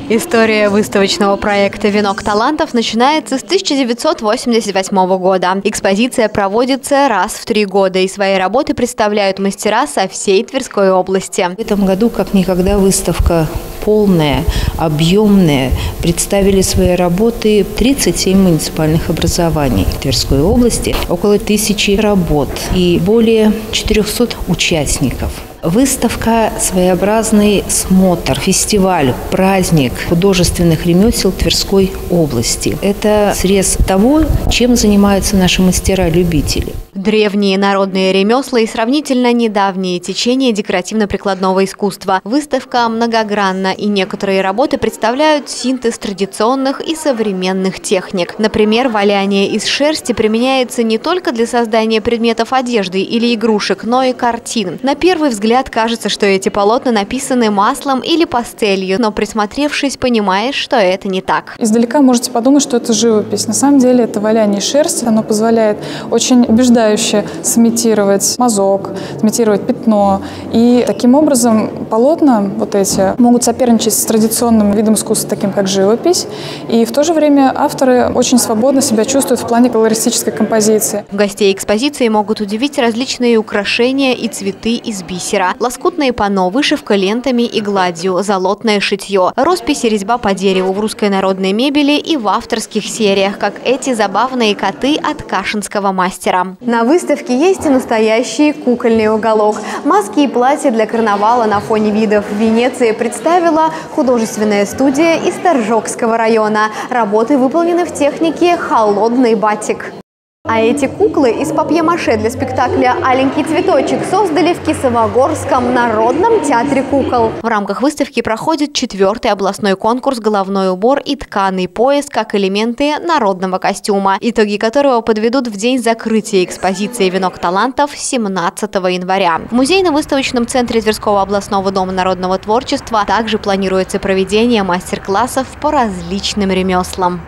История выставочного проекта «Венок талантов» начинается с 1988 года. Экспозиция проводится раз в 3 года, и свои работы представляют мастера со всей Тверской области. В этом году как никогда выставка полная, объемная. Представили свои работы 37 муниципальных образований Тверской области, около 1000 работ и более 400 участников. Выставка – своеобразный смотр, фестиваль, праздник художественных ремесел Тверской области. Это срез того, чем занимаются наши мастера-любители. Древние народные ремесла и сравнительно недавние течения декоративно-прикладного искусства. Выставка многогранна, и некоторые работы представляют синтез традиционных и современных техник. Например, валяние из шерсти применяется не только для создания предметов одежды или игрушек, но и картин. На первый взгляд кажется, что эти полотна написаны маслом или пастелью, но присмотревшись, понимаешь, что это не так. Издалека можете подумать, что это живопись. На самом деле это валяние шерсти. Оно позволяет очень убеждающе сымитировать мазок, сымитировать пятно. И таким образом полотна вот эти могут соперничать с традиционным видом искусства, таким как живопись. И в то же время авторы очень свободно себя чувствуют в плане колористической композиции. Гостей экспозиции могут удивить различные украшения и цветы из бисера. Лоскутные панно, вышивка лентами и гладью, золотное шитье, роспись и резьба по дереву в русской народной мебели и в авторских сериях, как эти забавные коты от кашинского мастера. На выставке есть и настоящий кукольный уголок. Маски и платья для карнавала на фоне видов Венеции представила художественная студия из Торжокского района. Работы выполнены в технике «холодный батик». А эти куклы из папье-маше для спектакля «Аленький цветочек» создали в Кисовогорском народном театре кукол. В рамках выставки проходит 4-й областной конкурс «Головной убор и тканый пояс» как элементы народного костюма, итоги которого подведут в день закрытия экспозиции «Венок талантов» 17 января. В музейно-выставочном центре Тверского областного дома народного творчества также планируется проведение мастер-классов по различным ремеслам.